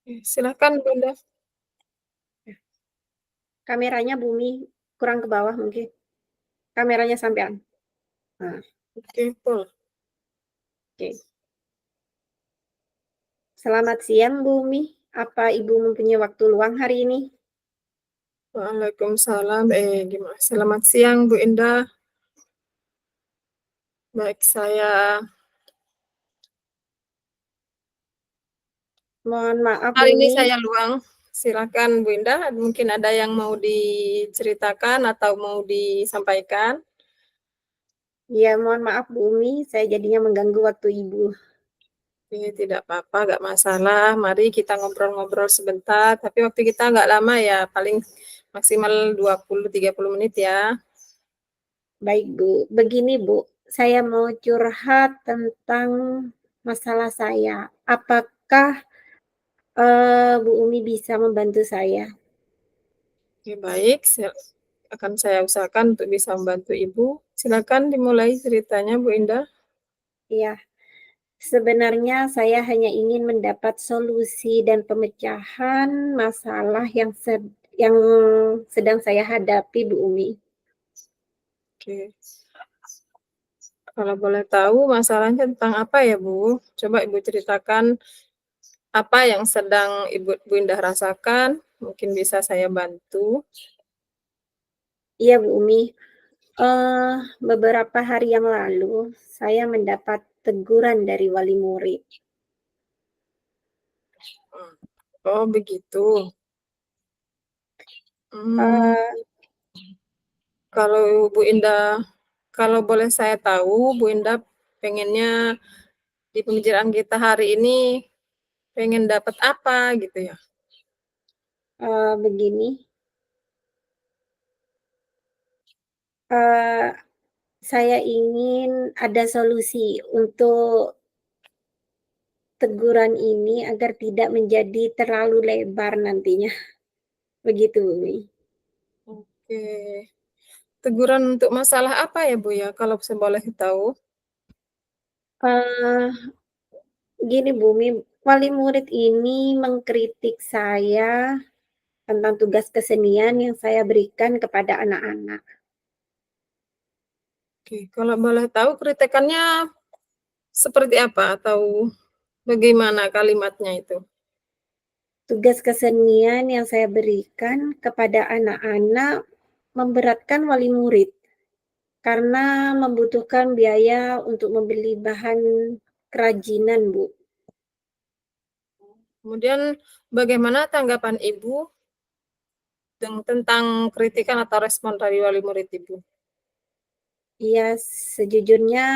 Silakan Bunda. Kameranya Bumi kurang ke bawah mungkin. Kameranya sampean. Nah, Oke, full. oke. Selamat siang Bumi. Apa Ibu mempunyai waktu luang hari ini? Waalaikumsalam. Gimana? Selamat siang Bu Indah. Baik, saya Mohon maaf hari ini Bumi. saya luang. Silakan Bu Indah. Mungkin ada yang mau diceritakan atau mau disampaikan. Ya, mohon maaf Bumi, saya jadinya mengganggu waktu Ibu. Tidak apa-apa, nggak masalah. Mari kita ngobrol-ngobrol sebentar. Tapi waktu kita nggak lama ya, paling maksimal 20-30 menit ya. Baik Bu, begini Bu, saya mau curhat tentang masalah saya. Apakah Bu Umi bisa membantu saya? Oke, baik. Akan saya usahakan untuk bisa membantu Ibu. Silakan dimulai ceritanya, Bu Indah. Ya, sebenarnya saya hanya ingin mendapat solusi dan pemecahan masalah yang sedang saya hadapi, Bu Umi. Oke. Kalau boleh tahu masalahnya tentang apa ya, Bu? Coba Ibu ceritakan apa yang sedang Bu Indah rasakan. Mungkin bisa saya bantu. Iya, Bu Umi. Beberapa hari yang lalu saya mendapat teguran dari wali murid. Oh, begitu. Hmm, Eee, kalau Bu Indah, kalau boleh saya tahu, Bu Indah pengennya di pembicaraan kita hari ini pengen dapat apa gitu ya? Begini, eee, saya ingin ada solusi untuk teguran ini agar tidak menjadi terlalu lebar nantinya, begitu, Umi. Oke. Teguran untuk masalah apa ya, Bu, ya, kalau saya boleh tahu? Eee, Gini, Bu, wali murid ini mengkritik saya tentang tugas kesenian yang saya berikan kepada anak-anak. Oke, kalau boleh tahu kritikannya seperti apa atau bagaimana kalimatnya itu? Tugas kesenian yang saya berikan kepada anak-anak memberatkan wali murid karena membutuhkan biaya untuk membeli bahan kerajinan, Bu. Kemudian bagaimana tanggapan Ibu tentang kritikan atau respon dari wali murid Ibu? Iya, sejujurnya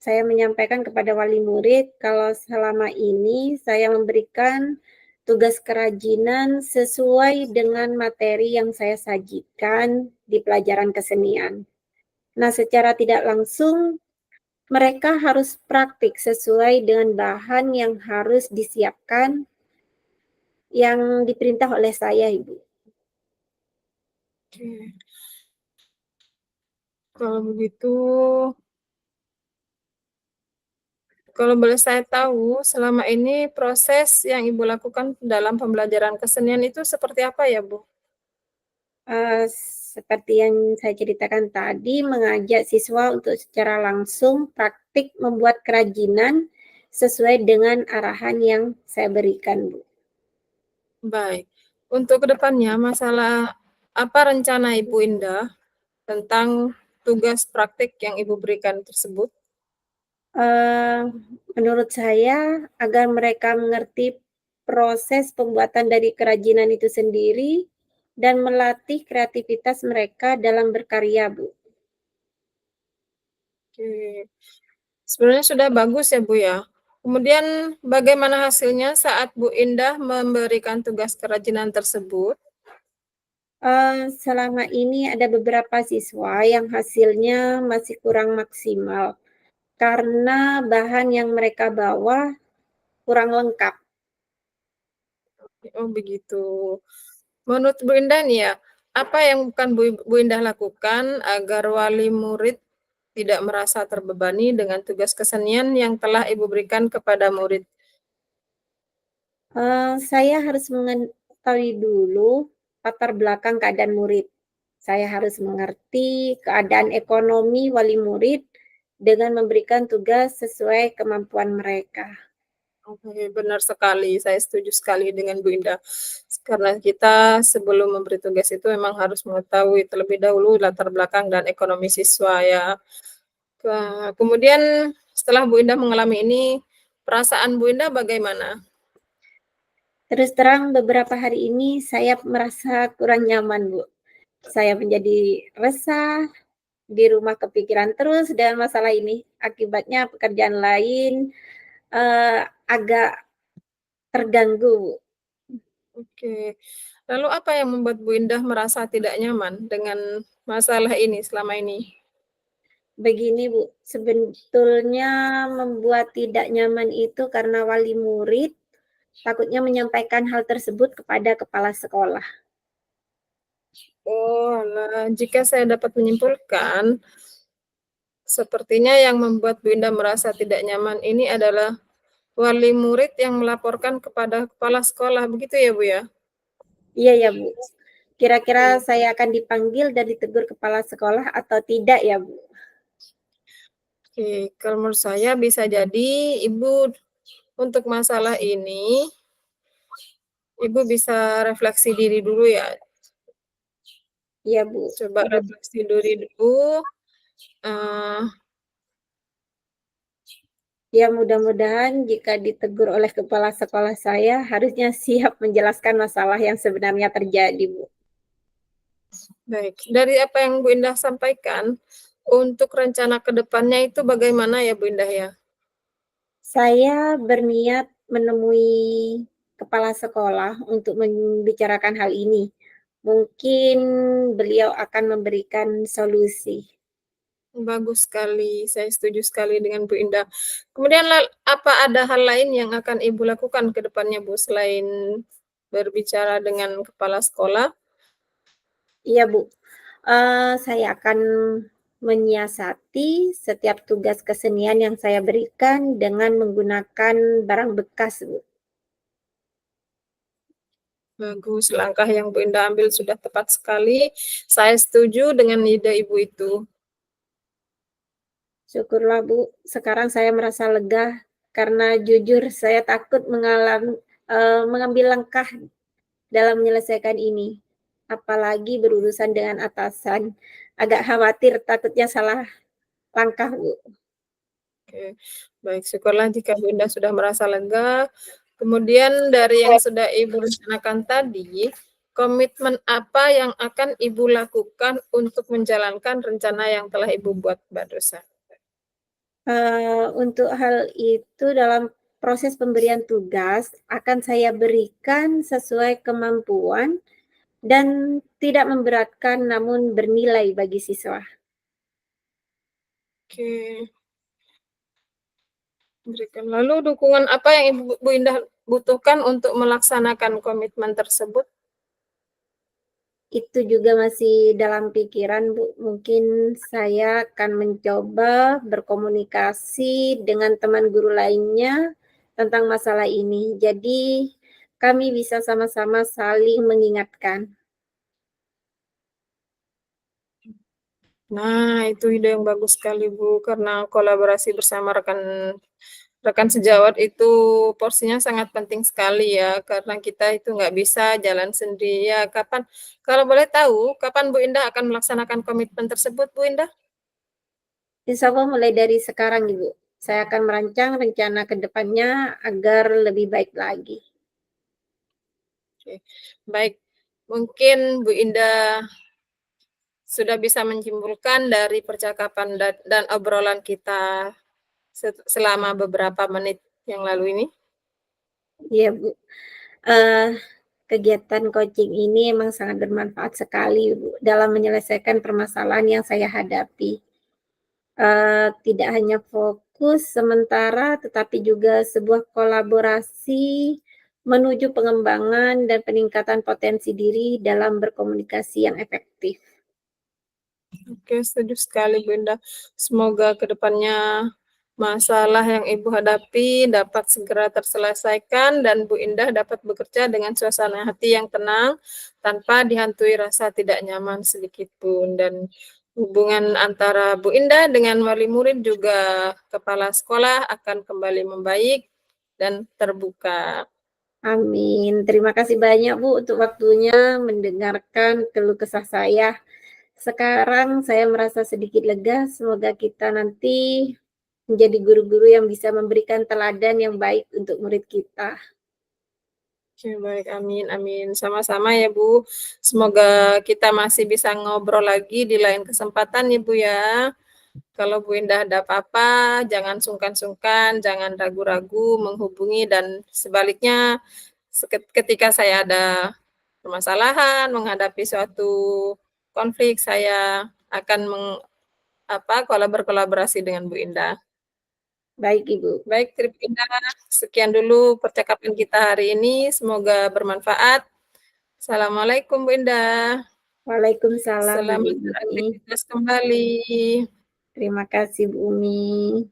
saya menyampaikan kepada wali murid kalau selama ini saya memberikan tugas kerajinan sesuai dengan materi yang saya sajikan di pelajaran kesenian. Nah, secara tidak langsung mereka harus praktik sesuai dengan bahan yang harus disiapkan yang diperintah oleh saya, Ibu. Oke, kalau begitu, kalau boleh saya tahu, selama ini proses yang Ibu lakukan dalam pembelajaran kesenian itu seperti apa ya, Bu? Eee, Seperti yang saya ceritakan tadi, mengajak siswa untuk secara langsung praktik membuat kerajinan sesuai dengan arahan yang saya berikan, Bu. Baik. Untuk kedepannya, masalah apa rencana Ibu Indah tentang tugas praktik yang Ibu berikan tersebut? Eee, Menurut saya agar mereka mengerti proses pembuatan dari kerajinan itu sendiri dan melatih kreativitas mereka dalam berkarya, Bu. Oke. Sebenarnya sudah bagus ya, Bu, ya. Kemudian bagaimana hasilnya saat Bu Indah memberikan tugas kerajinan tersebut? Selama ini ada beberapa siswa yang hasilnya masih kurang maksimal karena bahan yang mereka bawa kurang lengkap. Oh, begitu. Menurut Bu Indah nih ya, apa yang bukan Bu Indah lakukan agar wali murid tidak merasa terbebani dengan tugas kesenian yang telah Ibu berikan kepada murid? Saya harus mengetahui dulu latar belakang keadaan murid. Saya harus mengerti keadaan ekonomi wali murid dengan memberikan tugas sesuai kemampuan mereka. Oke, benar sekali, saya setuju sekali dengan Bu Indah. Karena kita sebelum memberi tugas itu memang harus mengetahui terlebih dahulu latar belakang dan ekonomi siswa ya. Kemudian setelah Bu Indah mengalami ini, perasaan Bu Indah bagaimana? Terus terang beberapa hari ini saya merasa kurang nyaman, Bu. Saya menjadi resah, di rumah kepikiran terus dengan masalah ini. Akibatnya pekerjaan lain, agak terganggu, Bu. Oke. Lalu apa yang membuat Bu Indah merasa tidak nyaman dengan masalah ini selama ini? Begini, Bu, sebetulnya membuat tidak nyaman itu karena wali murid takutnya menyampaikan hal tersebut kepada kepala sekolah. Oalah, jika saya dapat menyimpulkan, sepertinya yang membuat Bu Indah merasa tidak nyaman ini adalah wali murid yang melaporkan kepada kepala sekolah, begitu ya, Bu, ya? Iya ya, Bu. Kira-kira Oke. saya akan dipanggil dan ditegur kepala sekolah atau tidak ya, Bu? Oke, kalau menurut saya bisa jadi Ibu untuk masalah ini, Ibu bisa refleksi diri dulu ya. Iya, Bu. Coba refleksi diri dulu, eee, Ya, mudah-mudahan jika ditegur oleh kepala sekolah saya, harusnya siap menjelaskan masalah yang sebenarnya terjadi, Bu. baik. Dari apa yang Bu Indah sampaikan, untuk rencana ke depannya itu bagaimana ya, Bu Indah, ya? Saya berniat menemui kepala sekolah untuk membicarakan hal ini. Mungkin beliau akan memberikan solusi. Bagus sekali, saya setuju sekali dengan Bu Indah. Kemudian apa ada hal lain yang akan Ibu lakukan ke depannya, Bu, selain berbicara dengan kepala sekolah? Iya, Bu. Saya akan menyiasati setiap tugas kesenian yang saya berikan dengan menggunakan barang bekas, Bu. Bagus, langkah yang Bu Indah ambil sudah tepat sekali. Saya setuju dengan ide Ibu itu. Syukurlah, Bu, sekarang saya merasa lega karena jujur saya takut mengambil langkah dalam menyelesaikan ini, apalagi berurusan dengan atasan. Agak khawatir takutnya salah langkah, Bu. Oke, baik, syukurlah jika Bu Indah sudah merasa lega. Kemudian dari yang sudah Ibu rencanakan tadi, komitmen apa yang akan Ibu lakukan untuk menjalankan rencana yang telah Ibu buat barusan? Untuk hal itu dalam proses pemberian tugas akan saya berikan sesuai kemampuan dan tidak memberatkan namun bernilai bagi siswa. Oke, berikan. Lalu dukungan apa yang Ibu Bu Indah butuhkan untuk melaksanakan komitmen tersebut? Itu juga masih dalam pikiran, Bu. Mungkin saya akan mencoba berkomunikasi dengan teman guru lainnya tentang masalah ini. Jadi kami bisa sama-sama saling mengingatkan. Nah, itu ide yang bagus sekali, Bu, karena kolaborasi bersama rekan rekan sejawat itu porsinya sangat penting sekali ya, karena kita itu nggak bisa jalan sendiri. Ya, kalau boleh tahu, kapan Bu Indah akan melaksanakan komitmen tersebut, Bu Indah? Insya Allah mulai dari sekarang, Ibu. Saya akan merancang rencana ke depannya agar lebih baik lagi. Oke, baik. Mungkin Bu Indah sudah bisa menyimpulkan dari percakapan dan obrolan kita selama beberapa menit yang lalu ini? Iya, Bu. Eee, Kegiatan coaching ini emang sangat bermanfaat sekali, Bu, dalam menyelesaikan permasalahan yang saya hadapi. Tidak hanya fokus sementara, tetapi juga sebuah kolaborasi menuju pengembangan dan peningkatan potensi diri dalam berkomunikasi yang efektif. Oke, setuju sekali Bu Indah. Semoga ke depannya masalah yang Ibu hadapi dapat segera terselesaikan dan Bu Indah dapat bekerja dengan suasana hati yang tenang tanpa dihantui rasa tidak nyaman sedikit pun. Dan hubungan antara Bu Indah dengan wali murid juga kepala sekolah akan kembali membaik dan terbuka. Amin. Terima kasih banyak Bu untuk waktunya mendengarkan keluh kesah saya. Sekarang saya merasa sedikit lega, semoga kita nanti menjadi guru-guru yang bisa memberikan teladan yang baik untuk murid kita. Oke, baik, amin, amin. Sama-sama ya, Bu. Semoga kita masih bisa ngobrol lagi di lain kesempatan ya, Bu ya. Kalau Bu Indah ada apa-apa, jangan sungkan-sungkan, jangan ragu-ragu menghubungi dan sebaliknya ketika saya ada permasalahan, menghadapi suatu konflik, saya akan berkolaborasi dengan Bu Indah. Baik Ibu. Baik, Trip Indah, sekian dulu percakapan kita hari ini, semoga bermanfaat. Assalamualaikum Bu Indah, Waalaikumsalam Bu selamat Umi. beraktivitas kembali. Terima kasih Bu Umi.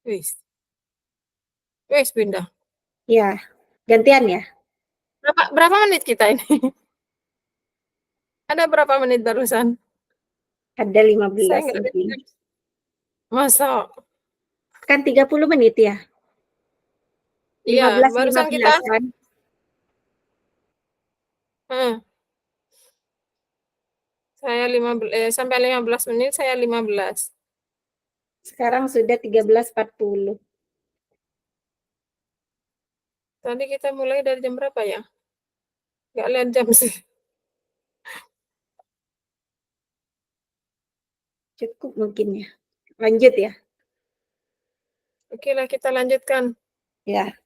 Wis, wis Bu Indah. Ya, gantian ya? Berapa menit kita ini? Ada berapa menit barusan? Ada Saya 15 nggak mungkin. lihat. Masa? Kan 30 menit ya? Iya, 15 barusan kita 15 kan? heeh, sampai 15 menit, saya 15. Sekarang sudah 13.40. Tadi kita mulai dari jam berapa ya? Nggak lihat jam sih. Cukup mungkin ya. Lanjut ya? Oke lah, kita lanjutkan. Ya.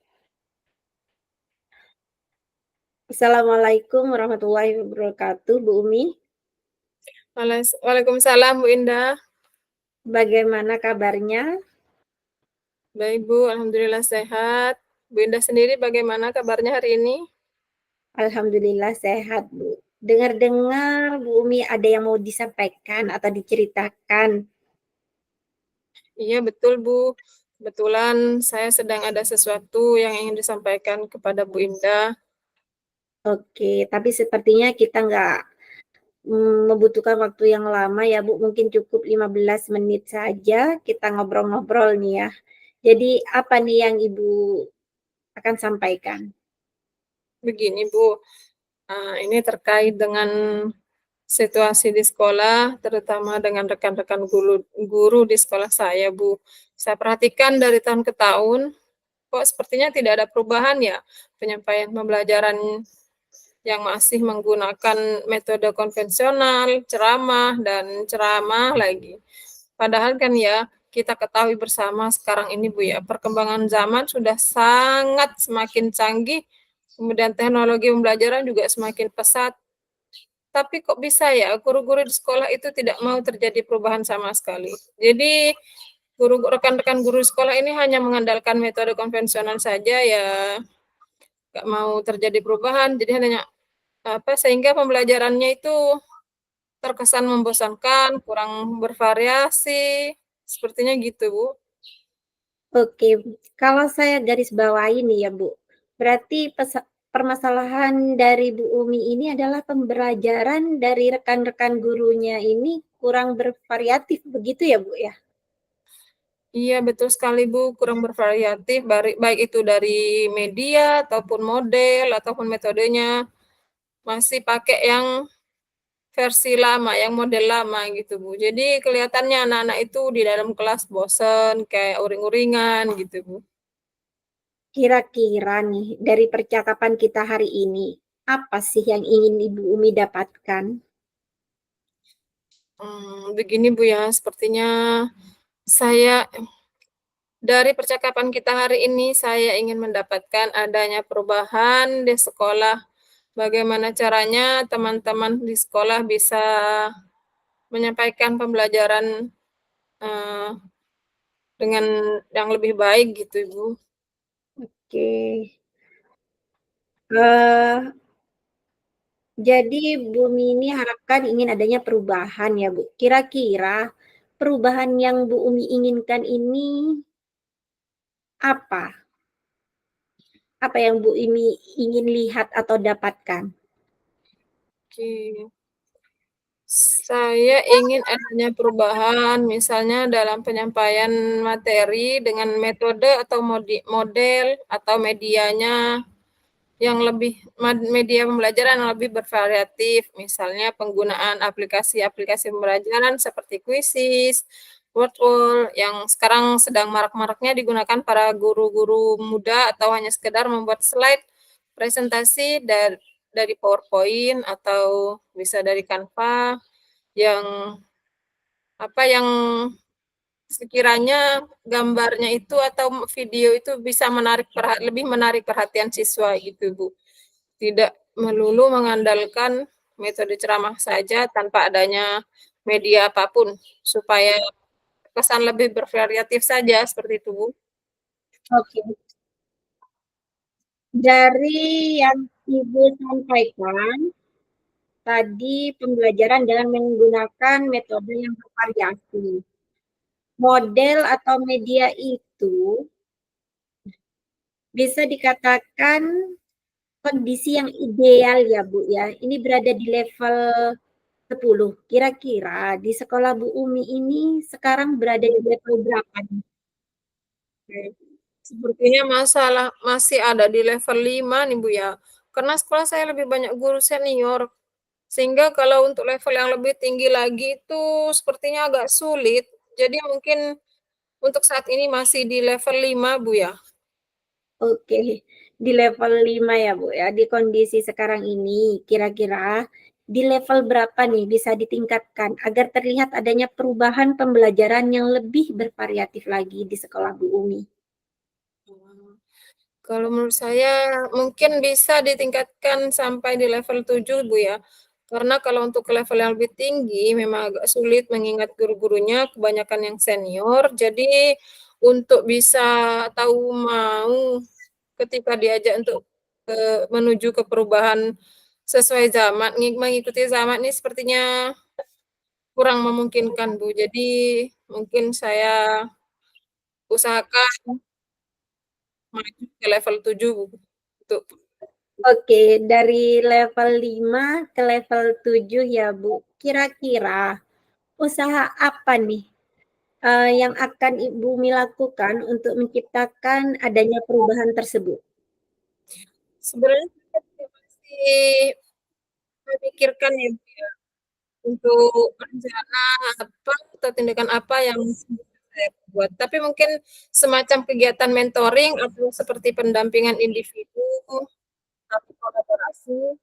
Assalamualaikum warahmatullahi wabarakatuh, Bu Umi. Waalaikumsalam Bu Indah. Bagaimana kabarnya? Baik Bu, alhamdulillah sehat. Bu Indah sendiri bagaimana kabarnya hari ini? Alhamdulillah sehat, Bu. Dengar-dengar Bu Umi ada yang mau disampaikan atau diceritakan. Iya betul Bu. Kebetulan saya sedang ada sesuatu yang ingin disampaikan kepada Bu Indah. Oke, tapi sepertinya kita nggak membutuhkan waktu yang lama ya Bu, mungkin cukup 15 menit saja kita ngobrol-ngobrol nih ya. Jadi apa nih yang Ibu akan sampaikan? Begini Bu, ini terkait dengan situasi di sekolah, terutama dengan rekan-rekan guru di sekolah saya Bu. Saya perhatikan dari tahun ke tahun, kok sepertinya tidak ada perubahan ya penyampaian pembelajaran yang masih menggunakan metode konvensional, ceramah, dan ceramah lagi. Padahal kan ya, kita ketahui bersama sekarang ini Bu ya, perkembangan zaman sudah sangat semakin canggih, kemudian teknologi pembelajaran juga semakin pesat. Tapi kok bisa ya, guru-guru di sekolah itu tidak mau terjadi perubahan sama sekali. Jadi, rekan-rekan guru sekolah ini hanya mengandalkan metode konvensional saja ya, nggak mau terjadi perubahan. Jadi hanya sehingga pembelajarannya itu terkesan membosankan, kurang bervariasi, sepertinya gitu, Bu. Oke, kalau saya garis bawahi nih ya Bu, berarti permasalahan dari Bu Umi ini adalah pembelajaran dari rekan-rekan gurunya ini kurang bervariatif begitu ya Bu ya? Iya, betul sekali, Bu, kurang bervariatif, baik itu dari media ataupun model ataupun metodenya, masih pakai yang versi lama, yang model lama gitu, Bu. Jadi kelihatannya anak-anak itu di dalam kelas bosen, kayak uring-uringan gitu, Bu. Kira-kira nih dari percakapan kita hari ini, apa sih yang ingin Ibu Umi dapatkan? Begini, Bu, ya, sepertinya saya dari percakapan kita hari ini, saya ingin mendapatkan adanya perubahan di sekolah. Bagaimana caranya teman-teman di sekolah bisa menyampaikan pembelajaran, eee, dengan yang lebih baik gitu, Ibu. Oke. Eee, jadi Bu Mini harapkan ingin adanya perubahan ya, Bu. Kira-kira perubahan yang Bu Umi inginkan ini apa? Apa yang Bu Imi ingin lihat atau dapatkan? Oke. Saya ingin adanya perubahan, misalnya dalam penyampaian materi dengan metode atau model atau medianya yang lebih media pembelajaran yang lebih bervariatif, misalnya penggunaan aplikasi-aplikasi pembelajaran seperti Quizizz, Wordwall, yang sekarang sedang marak-maraknya digunakan para guru-guru muda atau hanya sekedar membuat slide presentasi dari PowerPoint atau bisa dari Canva yang yang sekiranya gambarnya itu atau video itu bisa lebih menarik perhatian siswa gitu, Bu. Tidak melulu mengandalkan metode ceramah saja tanpa adanya media apapun, supaya kesan lebih bervariatif saja, seperti itu, Bu. Oke. Dari yang Ibu sampaikan, tadi pembelajaran dengan menggunakan metode yang bervariasi. Model atau media itu bisa dikatakan kondisi yang ideal ya, Bu, ya. Ini berada di level 10. Kira-kira di sekolah Bu Umi ini sekarang berada di level berapa nih? Sepertinya masih ada di level 5 nih, Bu, ya. Karena sekolah saya lebih banyak guru senior, sehingga kalau untuk level yang lebih tinggi lagi itu sepertinya agak sulit. Jadi mungkin untuk saat ini masih di level 5, Bu, ya. Oke, di level 5 ya, Bu, ya. Di kondisi sekarang ini, kira-kira di level berapa nih bisa ditingkatkan agar terlihat adanya perubahan pembelajaran yang lebih bervariatif lagi di sekolah Bu Umi? Kalau menurut saya mungkin bisa ditingkatkan sampai di level 7, Bu, ya. Karena kalau untuk ke level yang lebih tinggi memang agak sulit mengingat guru-gurunya kebanyakan yang senior, jadi untuk bisa tahu mau ketika diajak untuk, menuju ke perubahan sesuai zaman, mengikuti zaman ini sepertinya kurang memungkinkan, Bu. Jadi mungkin saya usahakan maju ke level 7, Bu, untuk Oke, dari level 5 ke level 7 ya, Bu. Kira-kira usaha apa nih, yang akan Ibu Umi lakukan untuk menciptakan adanya perubahan tersebut? sebenarnya saya juga masih memikirkan ya, Bu, ya, untuk rencana apa atau tindakan apa yang bisa saya buat. Tapi mungkin semacam kegiatan mentoring atau seperti pendampingan individu atau kolaborasi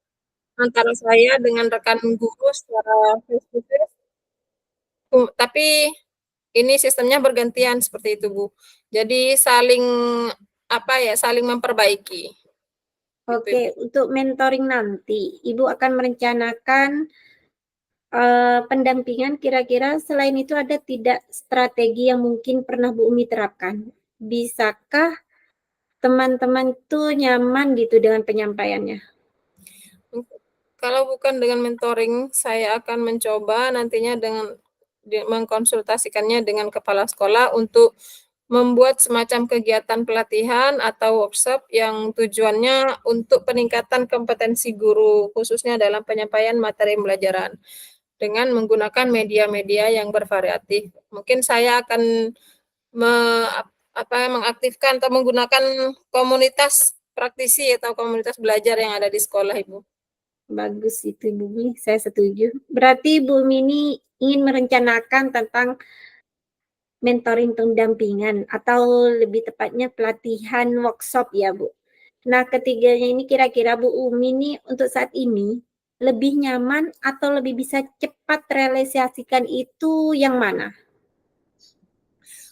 antara saya dengan rekan guru secara face to face, tapi ini sistemnya bergantian seperti itu, Bu. Jadi saling memperbaiki, gitu, Oke, Ibu. untuk mentoring nanti, Ibu akan merencanakan, pendampingan kira-kira selain itu ada tidak strategi yang mungkin pernah Bu Umi terapkan? Bisakah teman-teman tuh nyaman gitu dengan penyampaiannya? Kalau bukan dengan mentoring, saya akan mencoba nantinya mengkonsultasikannya dengan kepala sekolah untuk membuat semacam kegiatan pelatihan atau workshop yang tujuannya untuk peningkatan kompetensi guru, khususnya dalam penyampaian materi pembelajaran, dengan menggunakan media-media yang bervariatif. Mungkin saya akan me mengaktifkan atau menggunakan komunitas praktisi atau komunitas belajar yang ada di sekolah, Ibu. Bagus itu Ibu Umi, saya setuju. Berarti Ibu Umi ini ingin merencanakan tentang mentoring pendampingan atau lebih tepatnya pelatihan workshop ya, Bu. Nah, ketiganya ini kira-kira Bu Umi ini untuk saat ini lebih nyaman atau lebih bisa cepat realisasikan itu yang mana?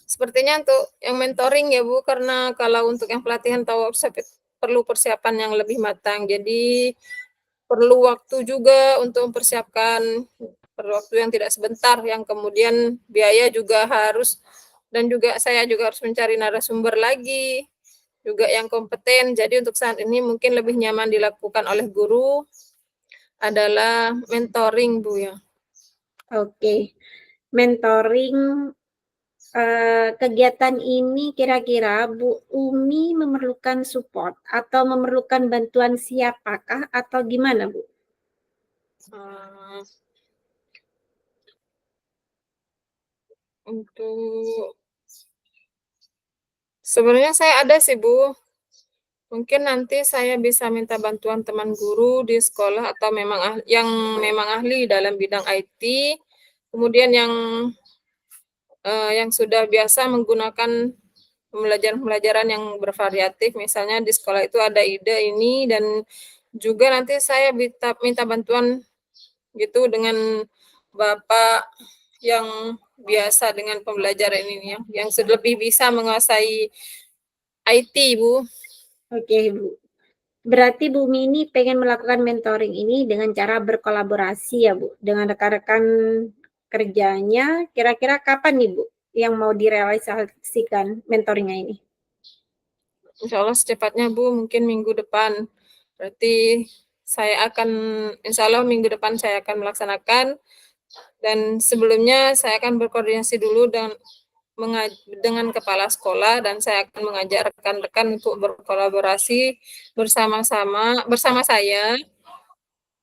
Sepertinya untuk yang mentoring ya, Bu, karena kalau untuk yang pelatihan atau workshop perlu persiapan yang lebih matang. Jadi perlu waktu juga untuk mempersiapkan, perlu waktu yang tidak sebentar, yang kemudian biaya juga harus dan juga saya juga harus mencari narasumber lagi. juga yang kompeten. Jadi untuk saat ini mungkin lebih nyaman dilakukan oleh guru adalah mentoring, Bu, ya. Oke. Mentoring, kegiatan ini kira-kira Bu Umi memerlukan support atau memerlukan bantuan siapakah atau gimana, Bu? Eee, untuk sebenarnya saya ada sih, Bu. Mungkin nanti saya bisa minta bantuan teman guru di sekolah atau memang ahli dalam bidang IT, kemudian yang sudah biasa menggunakan pembelajaran-pembelajaran yang bervariatif, misalnya di sekolah itu ada ide ini dan juga nanti saya minta minta bantuan gitu dengan bapak yang biasa dengan pembelajaran ini ya, yang lebih bisa menguasai IT, Bu. Oke, Bu. Berarti Bu Umi ini pengen melakukan mentoring ini dengan cara berkolaborasi ya, Bu, dengan rekan-rekan kerjanya. Kira-kira kapan nih, Bu, yang mau direalisasikan mentoringnya ini? Insya Allah secepatnya, Bu, mungkin minggu depan. Berarti saya akan insya Allah minggu depan saya akan melaksanakan dan sebelumnya saya akan berkoordinasi dulu dengan kepala sekolah dan saya akan mengajak rekan-rekan untuk berkolaborasi bersama saya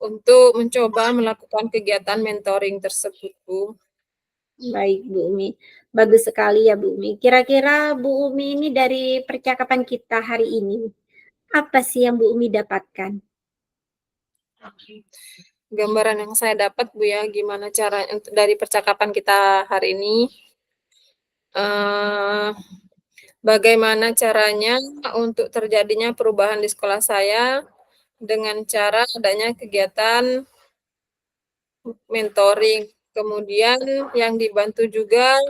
untuk mencoba melakukan kegiatan mentoring tersebut, Bu. Baik, Bu Umi. Bagus sekali ya, Bu Umi. Kira-kira Bu Umi ini dari percakapan kita hari ini, apa sih yang Bu Umi dapatkan? Gambaran yang saya dapat, Bu, ya, gimana cara dari percakapan kita hari ini, eee, bagaimana caranya untuk terjadinya perubahan di sekolah saya dengan cara adanya kegiatan mentoring. Kemudian yang dibantu juga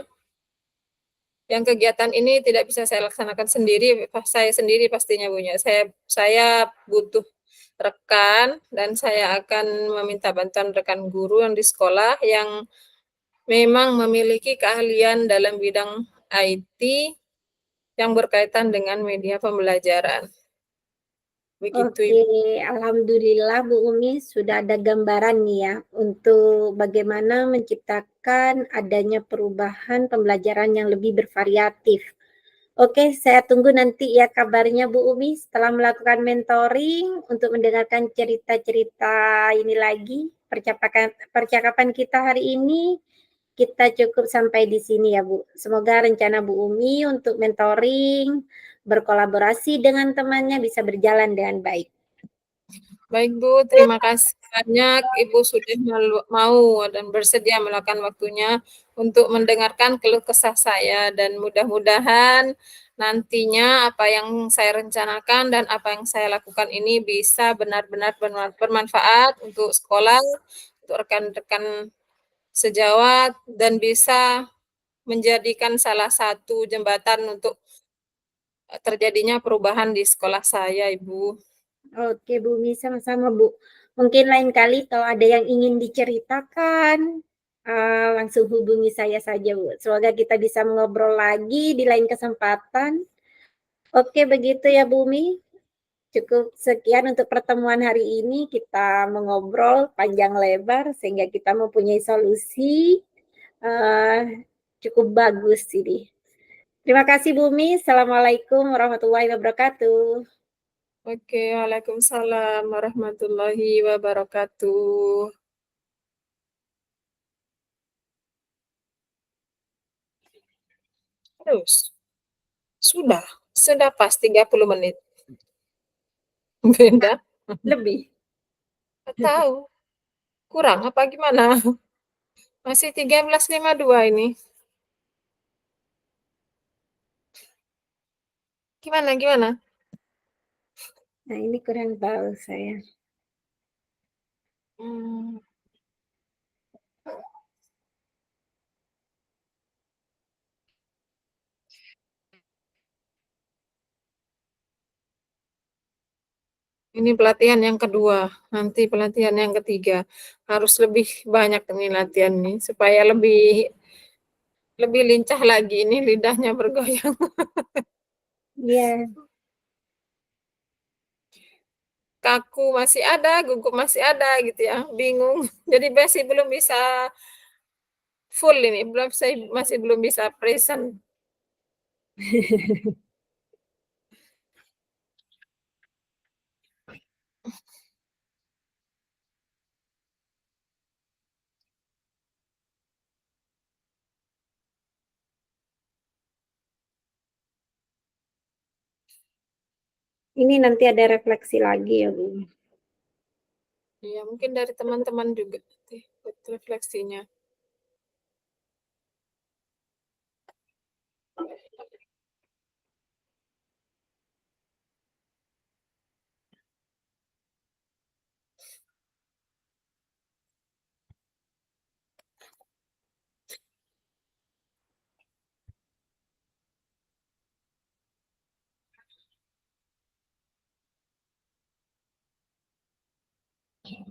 yang kegiatan ini tidak bisa saya laksanakan sendiri, saya sendiri pastinya, Bu, ya. Saya butuh rekan dan saya akan meminta bantuan rekan guru yang di sekolah yang memang memiliki keahlian dalam bidang IT yang berkaitan dengan media pembelajaran. Begitu, Oke, Ibu. alhamdulillah Bu Umi sudah ada gambaran nih ya untuk bagaimana menciptakan adanya perubahan pembelajaran yang lebih bervariatif. Oke, saya tunggu nanti ya kabarnya Bu Umi setelah melakukan mentoring untuk mendengarkan cerita-cerita ini lagi. Percakapan percakapan kita hari ini kita cukup sampai di sini ya Bu. Semoga rencana Bu Umi untuk mentoring, berkolaborasi dengan temannya bisa berjalan dengan baik. Baik, Bu, terima kasih banyak Ibu sudah mau dan bersedia meluangkan waktunya untuk mendengarkan keluh kesah saya dan mudah-mudahan nantinya apa yang saya rencanakan dan apa yang saya lakukan ini bisa benar-benar bermanfaat untuk sekolah, untuk rekan-rekan sejawat dan bisa menjadikan salah satu jembatan untuk terjadinya perubahan di sekolah saya, Ibu. Oke Bu Mi, sama-sama Bu. Mungkin lain kali kalau ada yang ingin diceritakan, langsung hubungi saya saja Bu. Semoga kita bisa ngobrol lagi di lain kesempatan. Oke begitu ya Bu Mi. Cukup sekian untuk pertemuan hari ini, kita mengobrol panjang lebar sehingga kita mempunyai solusi, eee, cukup bagus ini. Terima kasih Bu Mi, assalamualaikum warahmatullahi wabarakatuh. Oke, waalaikumsalam warahmatullahi wabarakatuh. Terus, sudah pas 30 menit. Beda? Lebih. Nggak tahu, kurang apa gimana? Masih 13.52 ini. Gimana gimana? Nah ini kurang tahu saya. Mmm, ini pelatihan yang kedua, nanti pelatihan yang ketiga. Harus lebih banyak ini latihan nih, supaya lebih lebih lincah lagi ini lidahnya bergoyang. Iya. kaku masih ada, gugup masih ada gitu ya, bingung. Jadi masih belum bisa full ini, masih belum bisa present. Ini nanti ada refleksi lagi ya, Bu. Iya, mungkin dari teman-teman juga buat refleksinya.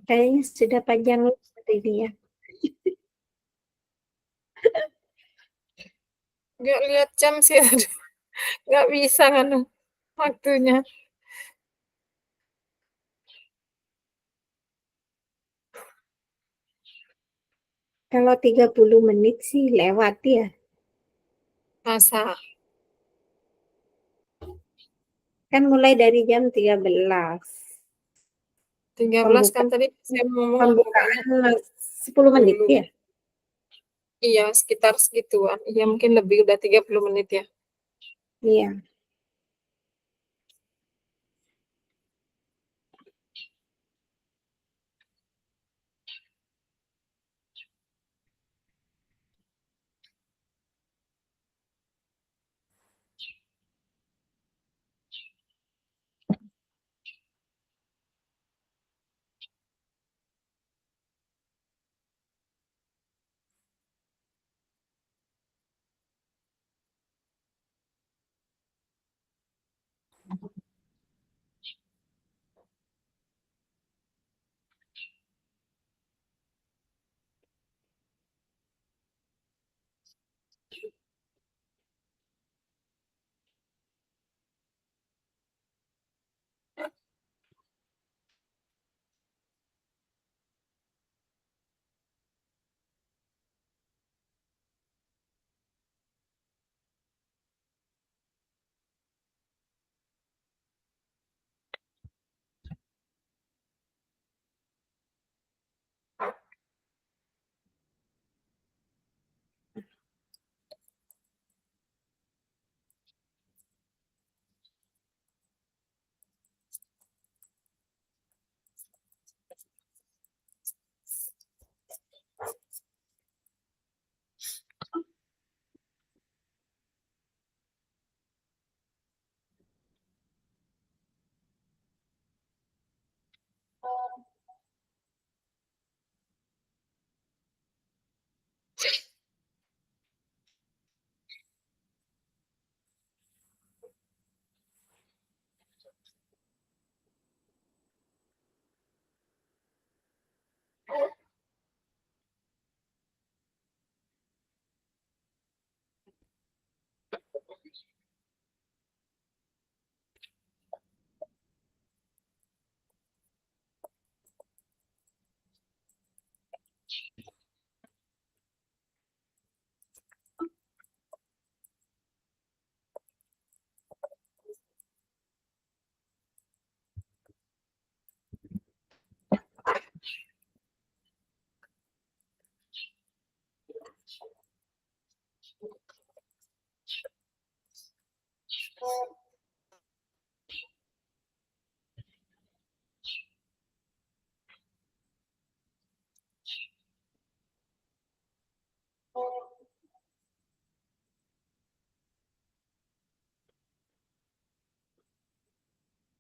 Kayaknya sudah panjang ini ya. Nggak lihat jam sih, nggak bisa kan waktunya. Kalau 30 menit sih lewat ya. Masa Kan mulai dari jam 13. 13 kan tadi saya ngomong pokoknya Pembukaan 10 menit 10. ya. Iya, sekitar segituan. Iya, mungkin lebih udah 30 menit ya. Iya.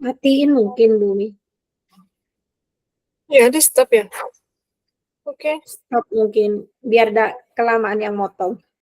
Matiin mungkin Bumi. Ya, di stop ya. Oke. Stop mungkin biar kelamaan yang motong.